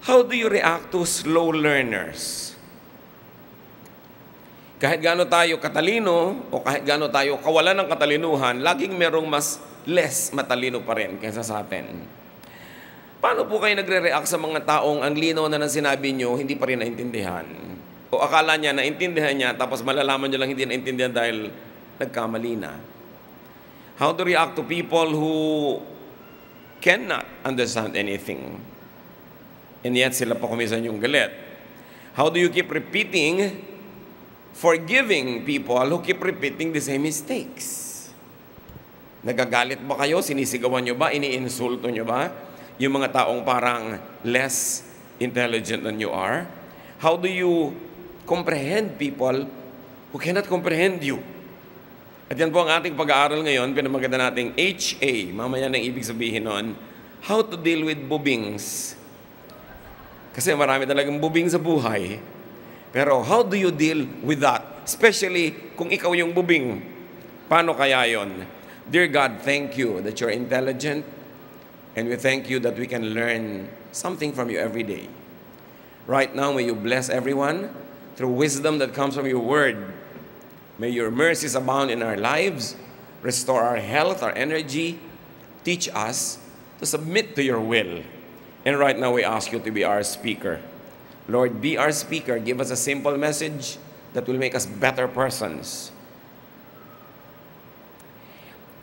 How do you react to slow learners? Kahit gaano tayo katalino o kahit gaano tayo kawalan ng katalinuhan, laging merong mas less matalino pa rin kaysa sa atin. Paano po kayo nagre-react sa mga taong ang linaw na ng sinabi nyo, hindi pa rin naintindihan? O akala niya, naintindihan niya, tapos malalaman niyo lang hindi naintindihan dahil nagkamali na. How to react to people who cannot understand anything, and yet sila pa kumisan yung galit? How do you keep repeating, forgiving people who keep repeating the same mistakes? Nagagalit ba kayo? Sinisigawan nyo ba? Iniinsulto nyo ba yung mga taong parang less intelligent than you are? How do you comprehend people who cannot comprehend you? At yan po ang ating pag-aaral ngayon, pinamaganda nating HA, mamaya nang ibig sabihin nun, how to deal with bubings. Kasi marami talagang bubing sa buhay. Pero how do you deal with that? Especially kung ikaw yung bubing. Paano kaya yon? Dear God, thank you that you're intelligent, and we thank you that we can learn something from you every day. Right now, may you bless everyone through wisdom that comes from your word. May your mercies abound in our lives, restore our health, our energy, teach us to submit to your will. And right now we ask you to be our speaker. Lord, be our speaker. Give us a simple message that will make us better persons.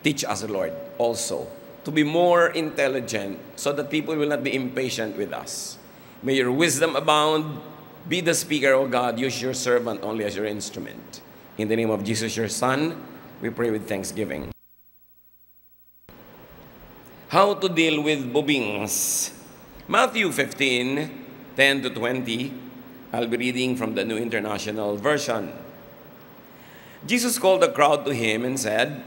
Teach us, Lord, also to be more intelligent so that people will not be impatient with us. May your wisdom abound. Be the speaker, O God. Use your servant only as your instrument. In the name of Jesus, your Son, we pray with thanksgiving. How to deal with bubings. Matthew 15, 10 to 20. I'll be reading from the New International Version. Jesus called the crowd to him and said,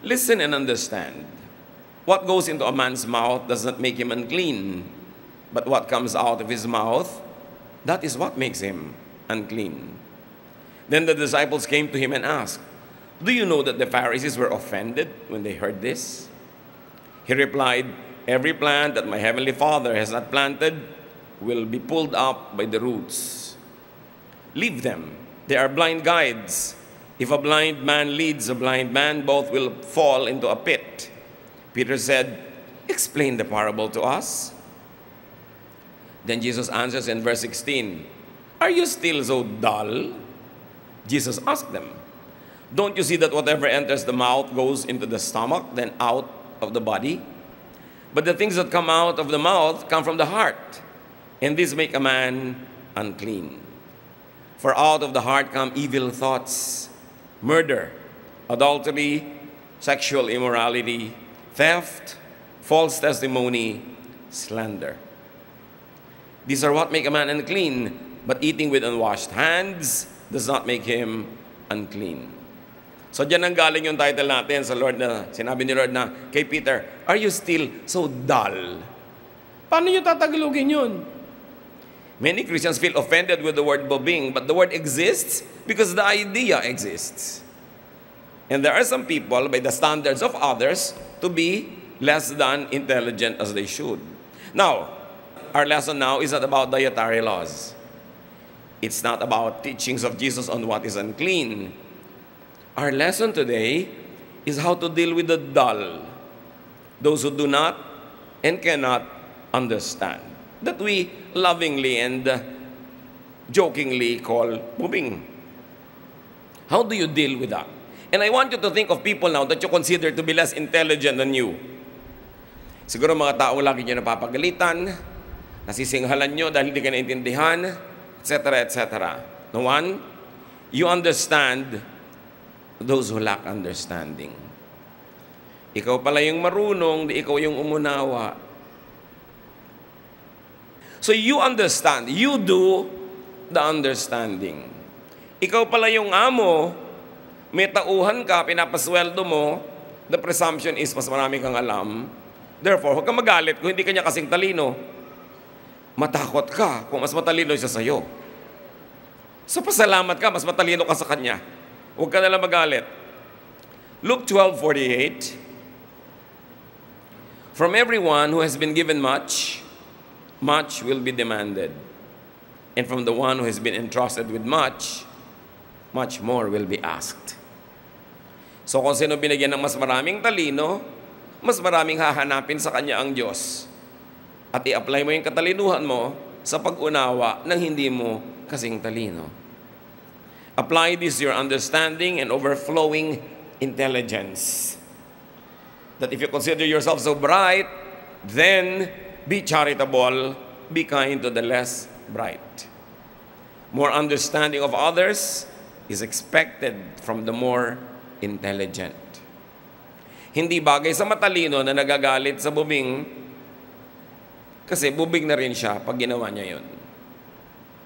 "Listen and understand. What goes into a man's mouth does not make him unclean, but what comes out of his mouth, that is what makes him unclean." Then the disciples came to him and asked, "Do you know that the Pharisees were offended when they heard this?" He replied, "Every plant that my heavenly Father has not planted will be pulled up by the roots. Leave them. They are blind guides. If a blind man leads a blind man, both will fall into a pit." Peter said, "Explain the parable to us." Then Jesus answers in verse 16, "Are you still so dull?" Jesus asked them, "Don't you see that whatever enters the mouth goes into the stomach, then out of the body? But the things that come out of the mouth come from the heart, and these make a man unclean. For out of the heart come evil thoughts, murder, adultery, sexual immorality, theft, false testimony, slander. These are what make a man unclean, but eating with unwashed hands does not make him unclean." So dyan ang galing yung title natin sa Lord na sinabi ni Lord na kay Peter, "Are you still so dull?" Paano nyo tatagalogin yun? Many Christians feel offended with the word bubing, but the word exists because the idea exists. And there are some people, by the standards of others, to be less than intelligent as they should. Now, our lesson now is not about dietary laws. It's not about teachings of Jesus on what is unclean. Our lesson today is how to deal with the dull, those who do not and cannot understand, that we lovingly and jokingly call bubing. How do you deal with that? And I want you to think of people now that you consider to be less intelligent than you. Siguro mga taong lagi nyo napapagalitan, nasisinghalan nyo dahil hindi ka naintindihan, etc., etc. No one, you understand those who lack understanding. Ikaw pala yung marunong, di ikaw yung umunawa. So you understand, you do the understanding. Ikaw pala yung amo, may tauhan ka, pinapasweldo mo, the presumption is mas marami kang alam. Therefore, huwag kang magalit kung hindi kanya kasing talino. Matakot ka kung mas matalino siya sa'yo. So pasalamat ka, mas matalino ka sa kanya. Huwag ka nalang magalit. Luke 12:48, "From everyone who has been given much, much will be demanded. And from the one who has been entrusted with much, much more will be asked. So kung sino binigyan ng mas maraming talino, mas maraming hahanapin sa kanya ang Diyos. At i-apply mo yung katalinuhan mo sa pag-unawa ng hindi mo kasing talino. Apply this to your understanding and overflowing intelligence. That if you consider yourself so bright, then be charitable, be kind to the less bright. More understanding of others is expected from the more intelligent. Hindi bagay sa matalino na nagagalit sa bubing kasi bubing na rin siya pag ginawa niya yun.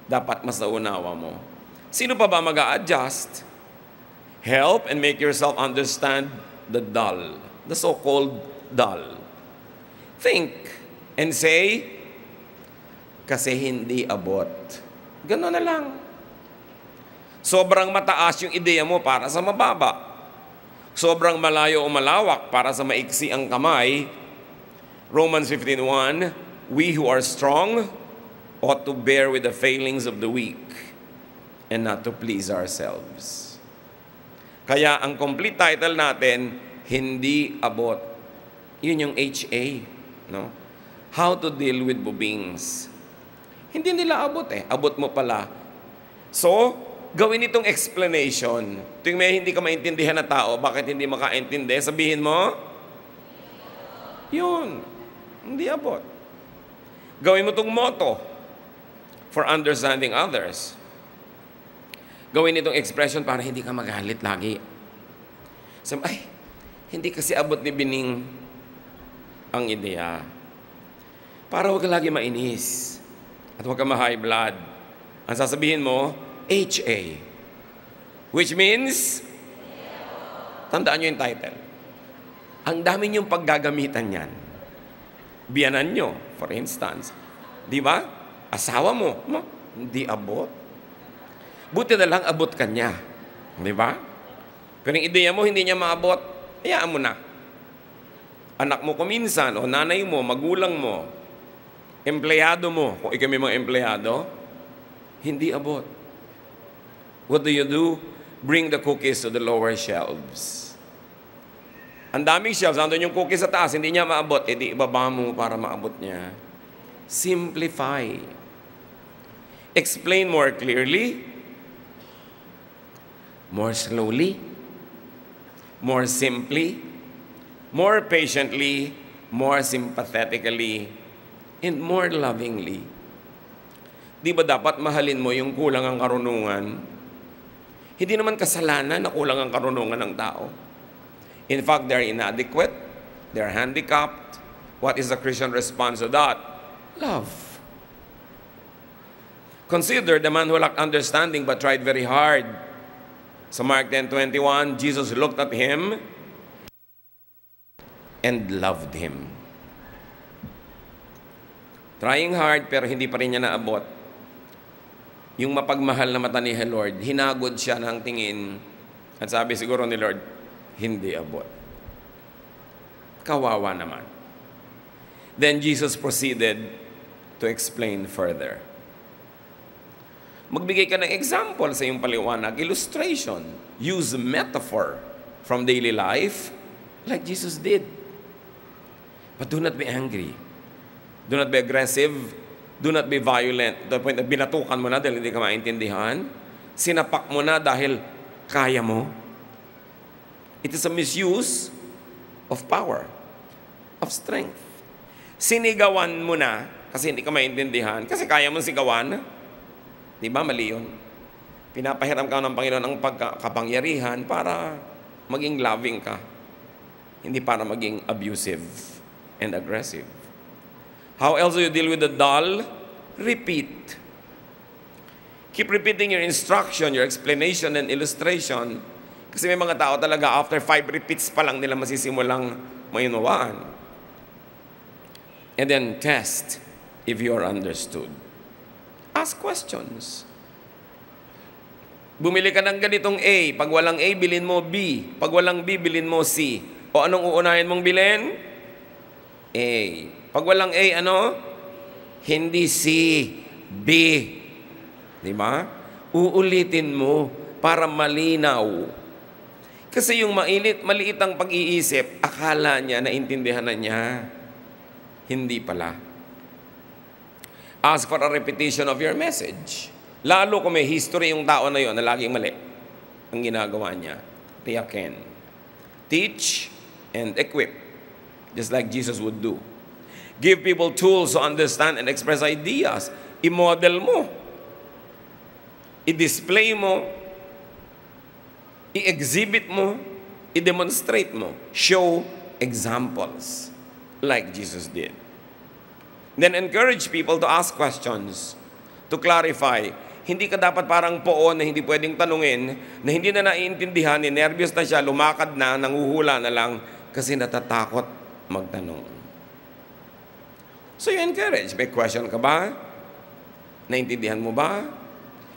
Dapat mas naunawa mo. Sino pa ba mag-a-adjust? Help and make yourself understand the dull, the so-called dull. Think and say, kasi hindi abot. Gano'n na lang. Sobrang mataas yung ideya mo para sa mababa. Sobrang malayo o malawak para sa maiksi ang kamay. Romans 15:1, we who are strong ought to bear with the failings of the weak and not to please ourselves. Kaya ang complete title natin, Hindi Abot. Yun yung HA, no? How to deal with bubings. Hindi nila abot eh. Abot mo pala. So, gawin itong explanation. Tuwing may hindi ka maintindihan na tao, bakit hindi makaintindi, sabihin mo, yun, hindi abot. Gawin mo itong motto for understanding others. Gawin itong expression para hindi ka magalit lagi. Sabi, ay, hindi kasi abot ni Bining ang ideya. Para huwag ka lagi mainis. At huwag ka ma-high blood. Ang sasabihin mo, HA. Which means, tandaan nyo yung title. Ang dami nyong paggagamitan yan. Biyanan nyo, for instance. Di ba? Asawa mo, hindi abot. Buti na lang abot ka niya. Di ba? Pero yung ideya mo, hindi niya maabot, hayaan mo na. Anak mo kuminsan, o nanay mo, magulang mo, empleyado mo, kung ikaw may mga empleyado, hindi abot. What do? Bring the cookies to the lower shelves. Ang daming shelves, nandun yung cookies sa taas, hindi niya maabot, edi ibaba mo para maabot niya. Simplify. Explain more clearly, more slowly, more simply, more patiently, more sympathetically, and more lovingly. Di ba dapat mahalin mo yung kulang ang karunungan? Hindi naman kasalanan na kulang ang karunungan ng tao. In fact, they're inadequate, they're handicapped. What is the Christian response to that? Love. Consider the man who lacked understanding but tried very hard. Sa Mark 10:21, Jesus looked at him and loved him. Trying hard pero hindi pa rin niya naabot. Yung mapagmahal na mata ni Lord, hinagod siya ng tingin at sabi siguro ni Lord, hindi abot. Kawawa naman. Then Jesus proceeded to explain further. Magbigay ka ng example sa iyong paliwanag, illustration. Use metaphor from daily life like Jesus did. But do not be angry. Do not be aggressive. Do not be violent. To the point na binatukan mo na dahil hindi ka maintindihan. Sinapak mo na dahil kaya mo. It is a misuse of power, of strength. Sinigawan mo na kasi hindi ka maintindihan. Kasi kaya mong sigawan. Di ba? Mali yun. Pinapahiram ka ng Panginoon ang pagkakapangyarihan para maging loving ka. Hindi para maging abusive and aggressive. How else do you deal with the dull? Repeat. Keep repeating your instruction, your explanation, and illustration. Kasi may mga tao talaga, after 5 repeats pa lang nila masisimulang mayunawaan. And then test if you are understood. Ask questions. Bumili ka ng ganitong A. Pag walang A, bilhin mo B. Pag walang B, bilhin mo C. O anong uunahin mong bilhin? A. Pag walang A, ano? Hindi C, B. Di ba? Uulitin mo para malinaw. Kasi yung maliit ang pag-iisip, akala niya, naintindihan na niya. Hindi pala. Ask for a repetition of your message. Lalo kung may history yung tao na yun na laging mali ang ginagawa niya. Tiyakin. Teach and equip. Just like Jesus would do. Give people tools to understand and express ideas. I-model mo. I-display mo. I-exhibit mo. I-demonstrate mo. Show examples. Like Jesus did. Then encourage people to ask questions. To clarify. Hindi ka dapat parang poon na hindi pwedeng tanungin, na hindi na naiintindihan, nervyos na siya, lumakad na, nanguhula na lang, kasi natatakot magtanong. So you encourage. May question ka ba? Naintindihan mo ba?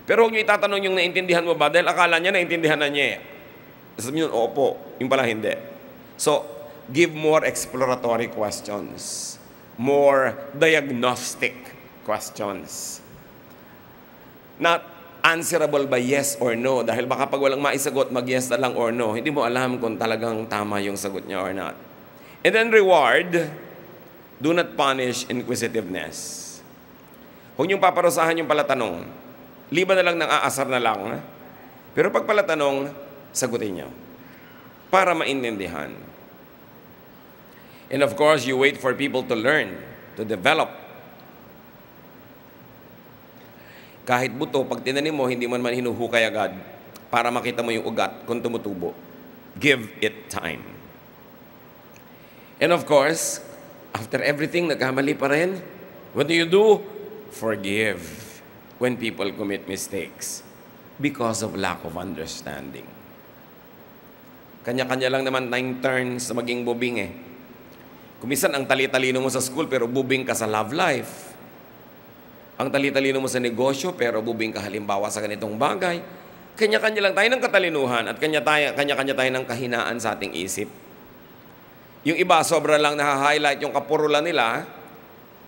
Pero huwag niyo itatanong yung naintindihan mo ba, dahil akala niya naintindihan na niya. Sabi niyo, opo. Yung pala hindi. So, give more exploratory questions. More diagnostic questions. Not answerable by yes or no. Dahil baka pag walang maisagot, mag-yes na lang or no. Hindi mo alam kung talagang tama yung sagot niya or not. And then reward, do not punish inquisitiveness. Huwag niyong paparusahan yung palatanong. Liba na lang ng aasar na lang. Pero pag palatanong, sagutin niyo. Para maintindihan. And of course, you wait for people to learn, to develop. Kahit buto, pag tinanim mo, hindi mo naman hinuhukay agad para makita mo yung ugat kung tumutubo. Give it time. And of course, after everything, nagkamali pa rin. What do? Forgive when people commit mistakes because of lack of understanding. Kanya-kanya lang naman tayong turns sa maging bubing eh. Kumisan ang tali-talino mo sa school pero bubing ka sa love life. Ang tali-talino mo sa negosyo pero bubing ka halimbawa sa ganitong bagay. Kanya-kanya lang tayo ng katalinuhan at kanya-kanya tayo ng kahinaan sa ating isip. Yung iba sobra lang na-highlight yung kapurulan nila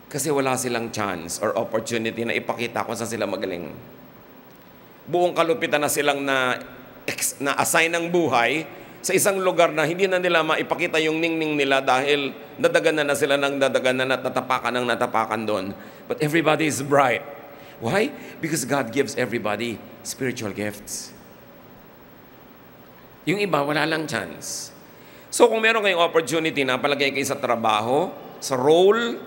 kasi wala silang chance or opportunity na ipakita kung saan sila magaling. Buong kalupitan na silang na-assign ng buhay sa isang lugar na hindi na nila maipakita yung ningning nila dahil nadaganan na sila ng nadaganan at natapakan doon. But everybody is bright. Why? Because God gives everybody spiritual gifts. Yung iba, wala lang chance. So kung meron kayong opportunity na palagay kayo sa trabaho, sa role,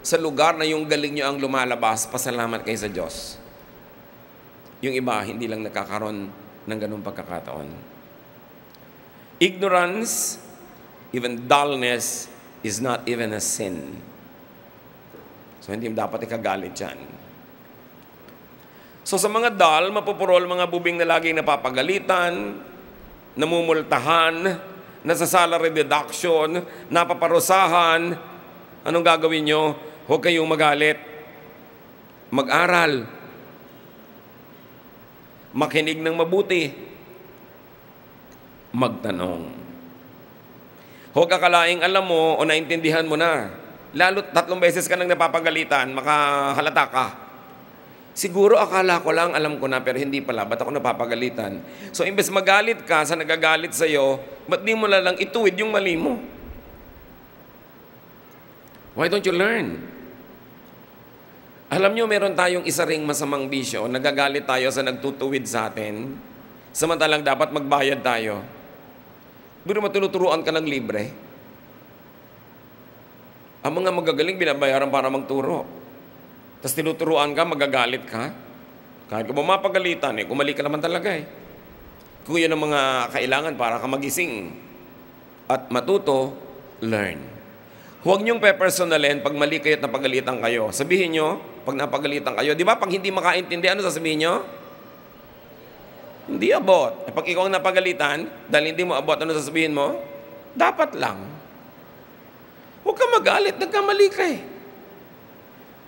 sa lugar na yung galing nyo ang lumalabas, pasalamat kayo sa Diyos. Yung iba, hindi lang nakakaroon ng ganung pagkakataon. Ignorance, even dullness, is not even a sin. So, hindi dapat ikagalit yan. So, sa mga dull, mapupurol mga bubing na laging napapagalitan, namumultahan, nasa salary deduction, napaparusahan, anong gagawin nyo? Huwag kayong magalit. Mag-aral. Makinig ng mabuti. Magtanong. Huwag akalaing alam mo o naintindihan mo na. Lalo 3 beses ka nang napapagalitan, makahalata ka. Siguro akala ko lang, alam ko na, pero hindi pala. Ba't ako napapagalitan? So, imbes magalit ka sa nagagalit sa'yo, ba't di mo lang ituwid yung mali mo? Why don't you learn? Alam nyo, meron tayong isa ring masamang bisyo. Nagagalit tayo sa nagtutuwid sa atin. Samantalang dapat magbayad tayo. Pero matuturuan ka ng libre. Ang mga magagaling binabayaran para magturo. Tapos tinuturuan ka, magagalit ka. Kahit kung mapagalitan, kumali ka naman talaga eh. Kung yan ang mga kailangan para ka magising at matuto, learn. Huwag niyong pe-personalin pag mali kayo at napagalitan kayo. Sabihin niyo, pag napagalitan kayo, di ba pag hindi makaintindi, ano sasabihin niyo? Hindi abot. Pag ikaw ang napagalitan, dahil hindi mo abot, ano sasabihin mo? Dapat lang. Huwag ka magalit, nagkamali ka eh.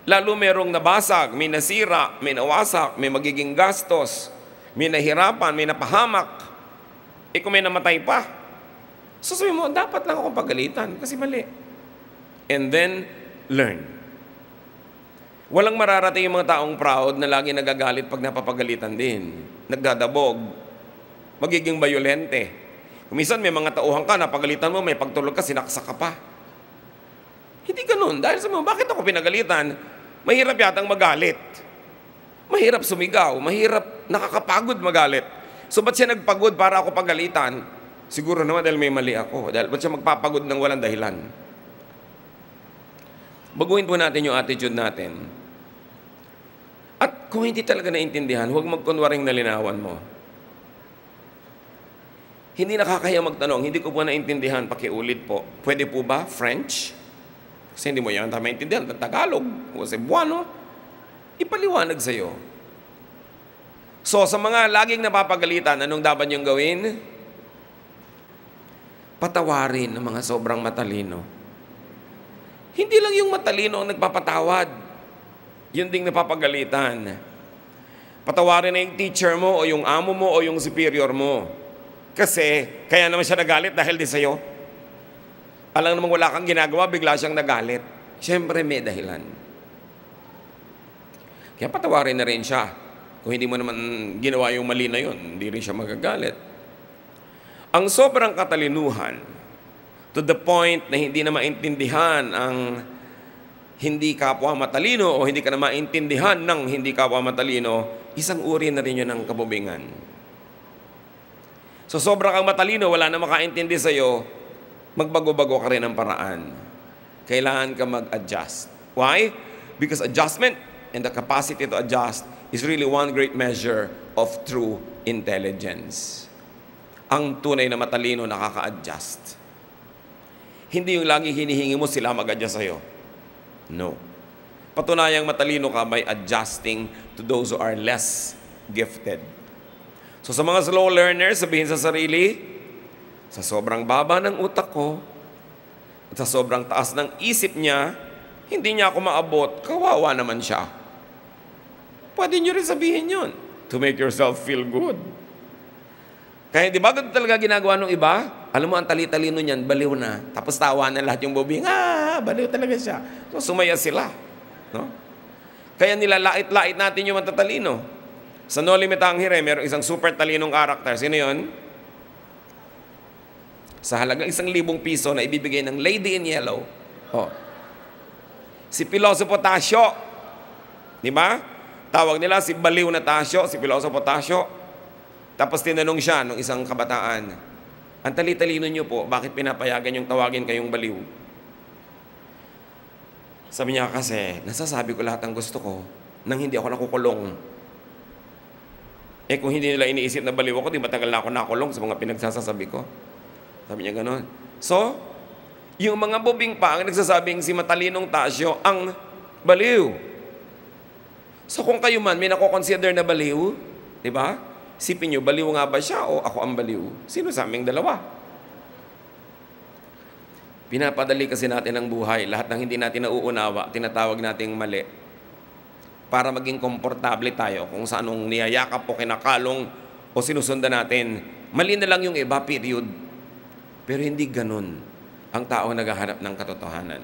Lalo merong nabasag, may nasira, may nawasak, may magiging gastos, may nahirapan, may napahamak. Kung may namatay pa, sasabihin mo, dapat lang akong pagalitan kasi mali. And then, learn. Walang mararating yung mga taong proud na lagi nagagalit pag napapagalitan din. Nagdadabog. Magiging bayolente. Minsan may mga tauhan ka, napagalitan mo, may pagtulog ka, sinaksak ka pa. Hindi ganun. Dahil sa mga, bakit ako pinagalitan? Mahirap yatang magalit. Mahirap sumigaw. Mahirap, nakakapagod magalit. So ba't siya nagpagod para ako pagalitan? Siguro naman dahil may mali ako. Dahil ba't siya magpapagod ng walang dahilan? Baguhin po natin yung attitude natin. At kung hindi talaga naintindihan, huwag magkunwaring nalinawan mo. Hindi nakakaya magtanong, hindi ko po naintindihan, pakiulit po. Pwede po ba French? Kasi hindi mo yan maintindihan, Tagalog, o Cebuano. Ipaliwanag sa'yo. So, sa mga laging napapagalitan, anong dapat niyong gawin? Patawarin ng mga sobrang matalino. Hindi lang yung matalino ang nagpapatawad. Yun ding napapagalitan. Patawarin na yung teacher mo, o yung amo mo, o yung superior mo. Kasi, kaya naman siya nagalit dahil di sa'yo. Alam naman wala kang ginagawa, bigla siyang nagalit. Siyempre, may dahilan. Kaya patawarin na rin siya. Kung hindi mo naman ginawa yung mali na yun, hindi rin siya magagalit. Ang sobrang katalinuhan, to the point na hindi na maintindihan ang hindi kapwa matalino o hindi ka na maintindihan ng hindi kapwa matalino, isang uri na rin yun ng kabubingan. So sobrang kang matalino, wala na makaintindi sa'yo, magbago-bago ka rin ng paraan. Kailangan ka mag-adjust. Why? Because adjustment and the capacity to adjust is really one great measure of true intelligence. Ang tunay na matalino nakaka-adjust. Hindi yung lagi hinihingi mo sila mag-adjust sa'yo. No. Patunayang matalino ka by adjusting to those who are less gifted. So sa mga slow learners, sabihin sa sarili, sa sobrang baba ng utak ko, at sa sobrang taas ng isip niya, hindi niya ako maabot, kawawa naman siya. Pwede niyo rin sabihin yun to make yourself feel good. Kaya di ba ganito talaga ginagawa ng iba? Alam mo, ang tali-talino niyan, baliw na. Tapos tawa na lahat yung bubing, baliw talaga siya. So sumaya sila. No? Kaya nilalait-lait natin yung matatalino. Sa No Limit Angere, mayroong isang super talinong karakter. Sino yun? Sa halagang 1,000 piso na ibibigay ng Lady in Yellow. Oh. Si Pilosopo Tasio. Di ba? Tawag nila si Baliw na Tasio, si Pilosopo Tasio. Tapos tinanong siya ng isang kabataan, ang tali-talino niyo po, bakit pinapayagan yung tawagin kayong baliw? Sabi niya kasi, nasasabi ko lahat ng gusto ko nang hindi ako nakukulong. Kung hindi nila iniisip na baliw ako, di matagal na ako nakulong sa mga pinagsasabi ko. Sabi niya gano'n. So, yung mga bubing pa ang nagsasabing si matalinong Tasyo ang baliw. So kung kayo man may nakoconsider na baliw, di ba? Sipin nyo, baliw nga ba siya o ako ang baliw? Sino sa aming dalawa? Pinapadali kasi natin ang buhay. Lahat ng hindi natin nauunawa, tinatawag nating mali. Para maging komportable tayo kung sa anong niyayakap o kinakalong o sinusundan natin. Mali na lang yung iba, period. Pero hindi ganun ang taong naghahanap ng katotohanan.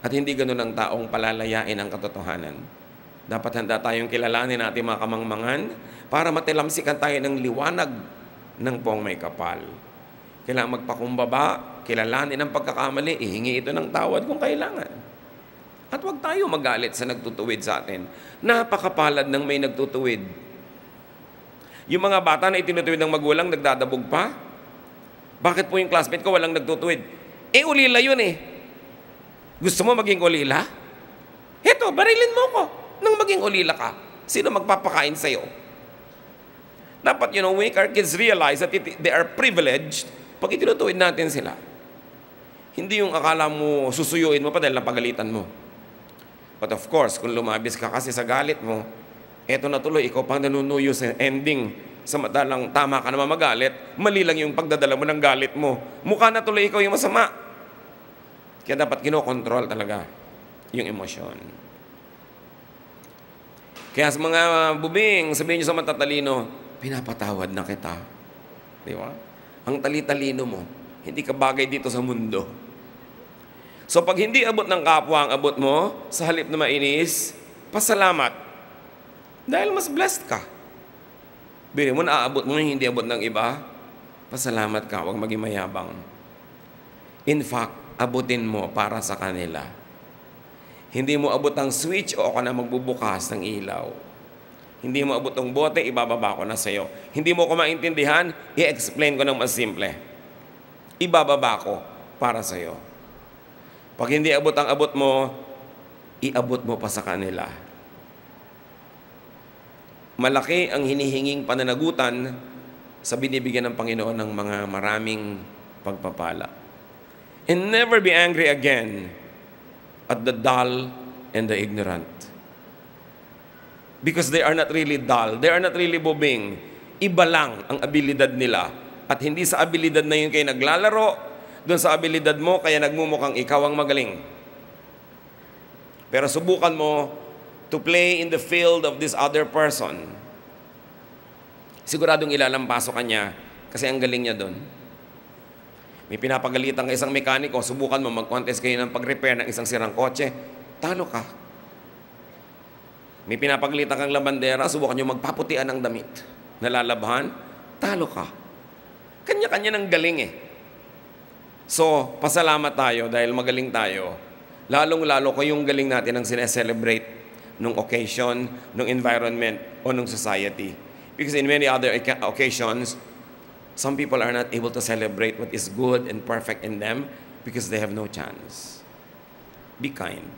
At hindi ganun ang taong palalayain ang katotohanan. Dapat handa tayong kilalanin natin mga kamangmangan para matilamsikan tayo ng liwanag ng buong may kapal. Kailangan magpakumbaba, kilalanin ang pagkakamali, ihingi ito ng tawad kung kailangan. At huwag tayo magalit sa nagtutuwid sa atin. Napakapalad ng may nagtutuwid. Yung mga bata na itinutuwid ng magulang, nagdadabog pa. Bakit po yung classmate ko walang nagtutuwid? Ulila yun eh. Gusto mo maging ulila? Heto, barilin mo ko. Nang maging ulila ka, sino magpapakain sa'yo? Dapat, make our kids realize that they are privileged pag itinutuwid natin sila. Hindi yung akala mo, susuyuin mo pa dahil napagalitan mo. But of course, kung lumabis ka kasi sa galit mo, eto na tuloy, ikaw pang nanunuyo sa ending, samantalang tama ka naman magalit, mali lang yung pagdadala mo ng galit mo. Mukha na tuloy ikaw yung masama. Kaya dapat kinokontrol talaga yung emosyon. Kaya sa mga bubing, sabihin nyo sa matatalino, pinapatawad na kita. Di ba? Ang tali-talino mo, hindi ka bagay dito sa mundo. So pag hindi abot ng kapwa ang abot mo, sa halip na mainis, pasalamat. Dahil mas blessed ka. Bili mo na aabot mo, hindi abot ng iba, pasalamat ka, huwag maging mayabang. In fact, abutin mo para sa kanila. Hindi mo abot ang switch o ako na magbubukas ng ilaw. Hindi mo abot ang bote, ibababa ko na sa'yo. Hindi mo ko maintindihan, i-explain ko ng mas simple. Ibababa ko para sa'yo. Pag hindi abot ang abot mo, iabot mo pa sa kanila. Malaki ang hinihinging pananagutan sa binibigyan ng Panginoon ng mga maraming pagpapala. And never be angry again at the dull and the ignorant. Because they are not really dull. They are not really bubing. Iba lang ang abilidad nila. At hindi sa abilidad na yun kayo naglalaro, doon sa abilidad mo, kaya nagmumukhang ikaw ang magaling. Pero subukan mo to play in the field of this other person. Siguradong ilalampaso ka niya kasi ang galing niya doon. May pinapagalitan ka isang mekaniko, subukan mo mag-contest kayo ng pag-repair ng isang sirang kotse, talo ka. May pinapagalitan kang labandera, subukan nyo magpaputian ng damit. Nalalabhan, talo ka. Kanya-kanya ng galing eh. So, pasalamat tayo dahil magaling tayo. Lalong-lalo ko yung galing natin ang sineselebrate nung occasion, nung environment, o nung society. Because in many other occasions, some people are not able to celebrate what is good and perfect in them because they have no chance. Be kind.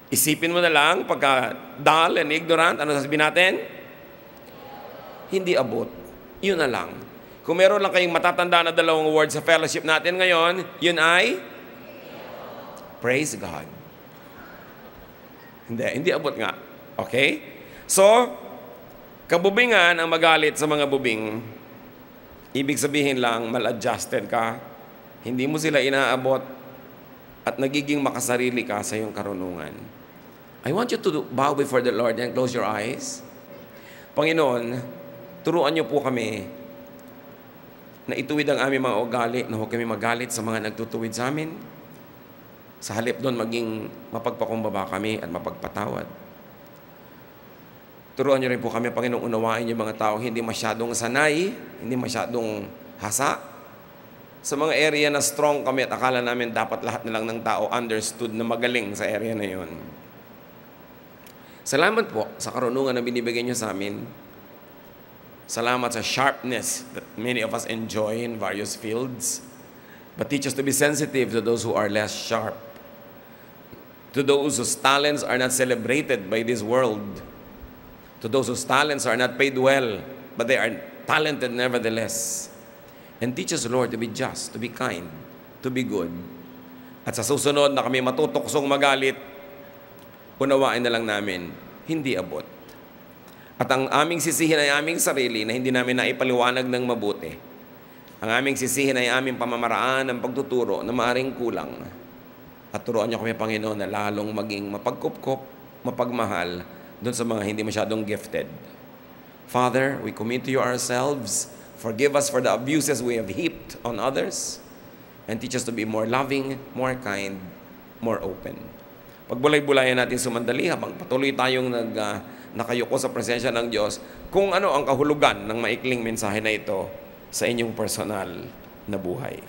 Isipin mo na lang, pagka dull and ignorant, ano sasabihin natin? Hindi abot. Yun na lang. Kung meron lang kayong matatanda na dalawang words sa fellowship natin ngayon, yun ay? Praise God. Hindi abot nga. Okay? So, kabubingan ang magalit sa mga bubing. Ibig sabihin lang, mal-adjusted ka, hindi mo sila inaabot, at nagiging makasarili ka sa iyong karunungan. I want you to bow before the Lord and close your eyes. Panginoon, turuan niyo po kami na ituwid ang aming mga ugali, na huwag kami magalit sa mga nagtutuwid sa amin. Sa halip doon, maging mapagpakumbaba kami at mapagpatawad. Turuan niyo rin po kami, Panginoon, unawain yung mga tao hindi masyadong sanay, hindi masyadong hasa. Sa mga area na strong kami at akala namin dapat lahat na lang ng tao understood na magaling sa area na yun. Salamat po sa karunungan na binibigay niyo sa amin. Salamat sa sharpness that many of us enjoy in various fields. But teach us to be sensitive to those who are less sharp. To those whose talents are not celebrated by this world. To those whose talents are not paid well, but they are talented nevertheless. And teach us, Lord, to be just, to be kind, to be good. At sa susunod na kami matutuksong magalit, unawain na lang namin, hindi abot. At ang aming sisihin ay aming sarili na hindi namin naipaliwanag ng mabuti. Ang aming sisihin ay aming pamamaraan ng pagtuturo na maaring kulang. At turuan niyo kami, Panginoon, na lalong maging mapagkupkop, mapagmahal, doon sa mga hindi masyadong gifted. Father, we commit to you ourselves. Forgive us for the abuses we have heaped on others. And teach us to be more loving, more kind, more open. Pagbulay-bulayan natin sumandali habang patuloy tayong nakayuko sa presensya ng Diyos kung ano ang kahulugan ng maikling mensahe na ito sa inyong personal na buhay.